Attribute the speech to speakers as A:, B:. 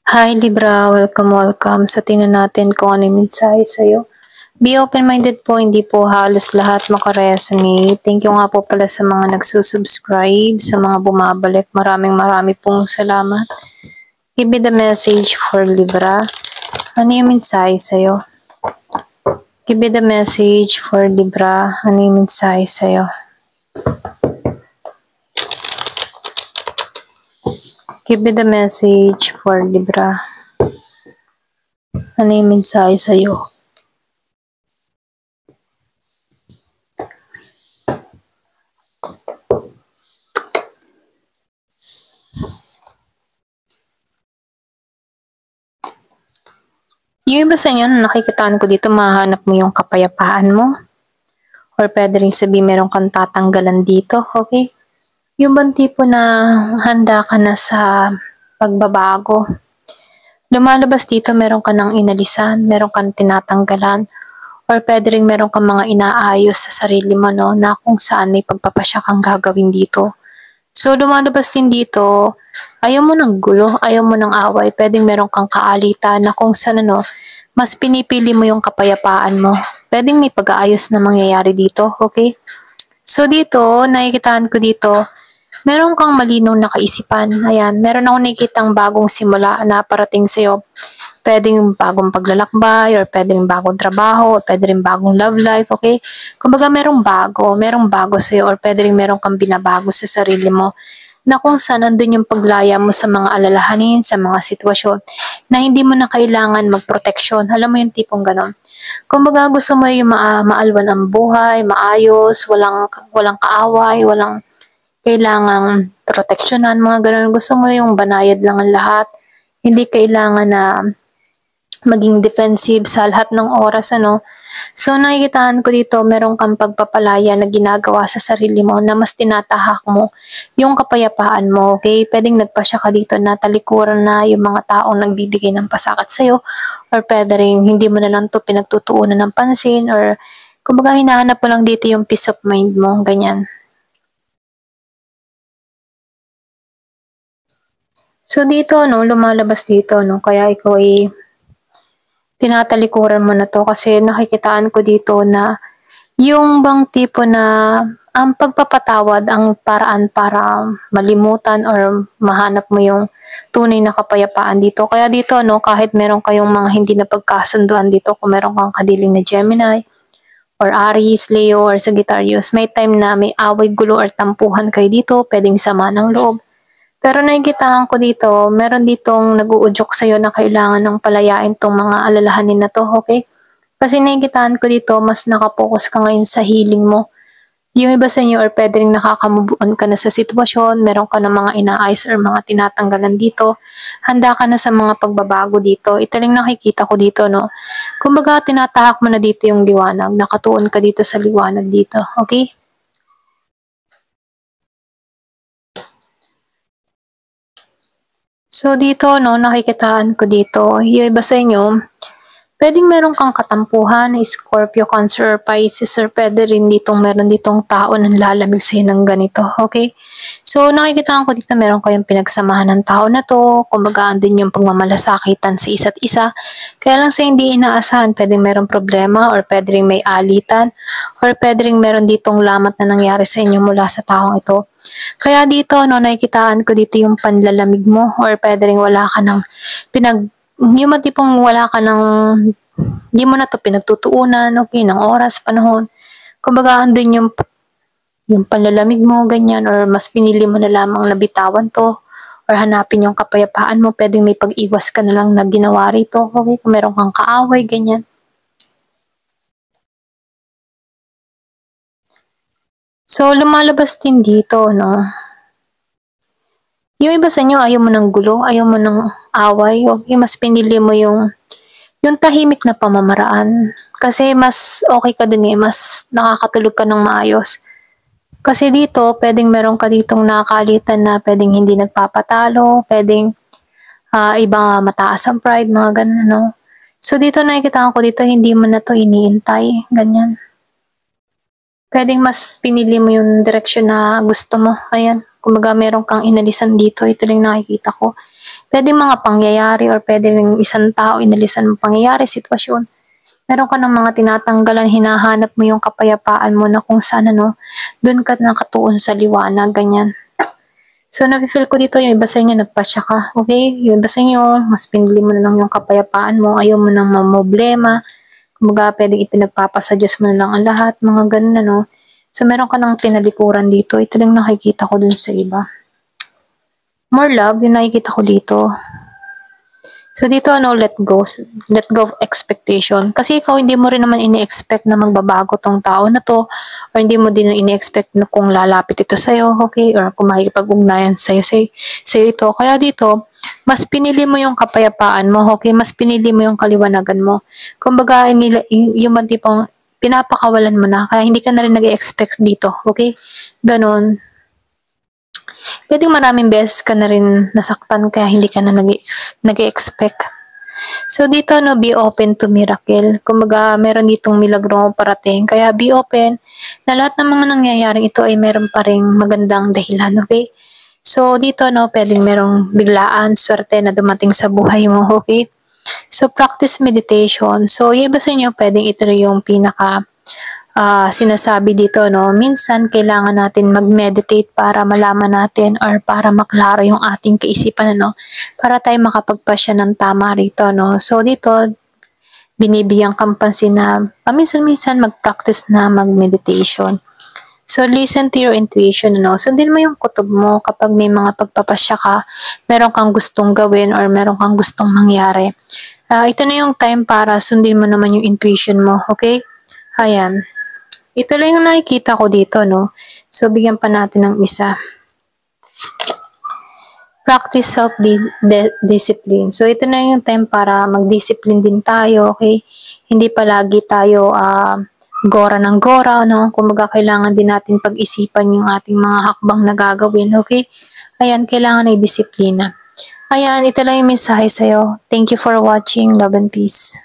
A: Hi Libra, welcome. Sa tingnan natin kung ano yung mensahe sa'yo. Be open-minded po, hindi po halos lahat makaresonate. Thank you nga po pala sa mga nagsusubscribe, sa mga bumabalik. Maraming pong salamat. Give me the message for Libra. Ano yung mensahe sa'yo? Give me the message for Libra. Ano yung mensahe sa'yo? Give me the message for Libra. Ano yung mensahe sa'yo? Yung iba sa inyo, nakikitaan ko dito, mahanap mo yung kapayapaan mo. Or pwede rin sabihin meron kang tatanggalan dito, okay? Yung bang tipo na handa ka na sa pagbabago. Lumalabas dito, meron ka ng inalisan, meron kang tinatanggalan, or pwede rin meron kang mga inaayos sa sarili mo, no, na kung saan may pagpapasya kang gagawin dito. So, lumalabas din dito, ayaw mo ng gulo, ayaw mo ng away, pwedeng meron kang kaalitan na kung saan, ano, mas pinipili mo yung kapayapaan mo. Pwedeng may pag-aayos na mangyayari dito, okay? So dito, nakikitaan ko dito, meron kang malinaw na kaisipan. Ayan, meron akong nakikitang bagong simula na parating sa'yo. Pwedeng bagong paglalakbay, or pwedeng bagong trabaho, or pwede rin bagong love life, okay? Kumbaga merong bago sa'yo, or pwede rin meron kang binabago sa sarili mo na kung saan nandun yung paglaya mo sa mga alalahanin, sa mga sitwasyon na hindi mo na kailangan magproteksyon. Alam mo yung tipong ganon. Kumbaga gusto mo yung maalwan ang buhay, maayos, walang kaaway, walang kailangang proteksyonan, mga ganun. Gusto mo yung banayad lang ang lahat. Hindi kailangan na maging defensive sa lahat ng oras, ano. So, nakikitaan ko dito, meron kang pagpapalaya na ginagawa sa sarili mo na mas tinatahak mo yung kapayapaan mo, okay? Pwedeng nagpasya ka dito na talikuran na yung mga taong nagbibigay ng pasakit sa'yo, or pwede rin hindi mo na lang to pinagtutuunan ng pansin, or kumbaga hinahanap mo lang dito yung peace of mind mo, ganyan. So, dito, no, lumalabas dito, no, kaya ikaw ay tinatalikuran mo na to kasi nakikitaan ko dito na yung bang tipo na ang pagpapatawad ang paraan para malimutan or mahanap mo yung tunay na kapayapaan dito. Kaya dito, no, kahit meron kayong mga hindi na pagkasunduan dito, kung meron kang kadiling na Gemini, or Aries, Leo, or Sagittarius, may time na may away, gulo, or tampuhan kayo dito, pwedeng sama ng loob. Pero nakikitaan ko dito, meron ditong nag-uudyok sa'yo na kailangan ng palayain tong mga alalahanin na to, okay? Kasi nakikitaan ko dito, mas nakapokus ka ngayon sa healing mo. Yung iba sa inyo, or pwede rin nakakamubuan ka na sa sitwasyon, meron ka na mga inaayos or mga tinatanggalan dito, handa ka na sa mga pagbabago dito. Ito rin nakikita ko dito, no? Kumbaga, tinatahak mo na dito yung liwanag, nakatuon ka dito sa liwanag dito, okay? So dito, no, nakikitaan ko dito, yung iba sa inyo, pwedeng meron kang katampuhan na Scorpio, Cancer, or Pisces, or pwede rin ditong meron ditong tao na lalamig sa'yo ng ganito, okay? So, nakikita ko dito meron kayong pinagsamahan ng tao na to, kumbaga andun yung pagmamalasakitan sa isa't isa. Kaya lang sa hindi inaasahan, pwedeng meron problema, or pwede rin may alitan, or pwede rin meron ditong lamat na nangyari sa inyo mula sa taong ito. Kaya dito, no, nakikitaan ko dito yung panlalamig mo, or pwede rin wala ka ng yung matipong wala ka ng hindi mo na 'to pinagtutuunan, okey, ng oras, panahon. Kumbaga andun yung panlalamig mo, ganyan, or mas pinili mo na lamang na bitawan 'to or hanapin yung kapayapaan mo. Puwedeng may pag-iwas ka na lang na ginawa rito, okey, kung meron kang kaaway, ganyan. So, lumalabas din dito, 'no, yung iba sa inyo ayaw mo ng gulo, ayaw mo ng away, okey, mas pinili mo yung tahimik na pamamaraan. Kasi mas okey ka dun, eh, mas nakakatulog ka ng maayos. Kasi dito, puwedeng meron ka ditong nakakaalitan na puwedeng hindi nagpapatalo, puwedeng, iba mataas ang pride, mga gano'n, 'no. So dito nakikitaan ko dito hindi mo na 'to iniintay, ganyan. Puwedeng mas pinili mo yung direksyon na gusto mo, ayan. Kumbaga meron kang inalisan dito, ito lang nakikita ko. Pwede mga pangyayari or pwede rin isang tao inalisan mo pangyayari, sitwasyon. Meron ka ng mga tinatanggalan, hinahanap mo yung kapayapaan mo na kung saan dun ka nakatuon sa liwanag, ganyan. So, nafe-feel ko dito yung iba sa inyo nagpasya ka, okay? Yung iba sa inyo, mas pinili mo na lang yung kapayapaan mo, ayaw mo nang mamroblema. Kumbaga, pwedeng ipinagpapasa Diyos mo na lang ang lahat, mga ganun, So, meron ka ng tinalikuran dito. Ito lang nakikita ko dun sa iba. More love, yung nakikita ko dito. So, dito, let go. Let go of expectation. Kasi ikaw, hindi mo rin naman ini-expect na magbabago tong tao na to. Or hindi mo din ini-expect na kung lalapit ito sa'yo, okay? Or kung makikipag-ugnayan sa'yo ito. Kaya dito, mas pinili mo yung kapayapaan mo, okay? Mas pinili mo yung kaliwanagan mo. Kumbaga, yung tipong pinapakawalan mo na. Kaya hindi ka na rin nag-expect dito, okay? Ganon. Pwedeng maraming beses ka na rin nasaktan kaya hindi ka na nag-expect. So dito, be open to miracle. Kumbaga, meron ditong milagro parating. Kaya be open na lahat ng mga nangyayaring ito ay meron pa ring magandang dahilan, okay? So dito, pwedeng merong biglaan, swerte na dumating sa buhay mo, okay? So practice meditation. So yung iba sa inyo, pwedeng ito yung pinaka sinasabi dito, minsan kailangan natin mag-meditate para malaman natin or para maklaro yung ating kaisipan, para tayo makapagpasya ng tama rito, So dito, binibigyan kang pansin na paminsan-minsan mag-practice na mag-meditation. So listen to your intuition, Sundin mo yung kutob mo kapag may mga pagpapasya ka, meron kang gustong gawin or meron kang gustong mangyari. Ito na yung time para sundin mo naman yung intuition mo, okay? Ayan. Ito lang yung nakikita ko dito, So, bigyan pa natin ng isa. Practice self-discipline. So, ito na yung time para mag-discipline din tayo, okay? Hindi palagi tayo gora ng gora, Kumbaga, kailangan din natin pag-isipan yung ating mga hakbang na gagawin, okay? Ayan, kailangan ay disiplina. Ayan, ito lang yung mensahe sa'yo. Thank you for watching. Love and peace.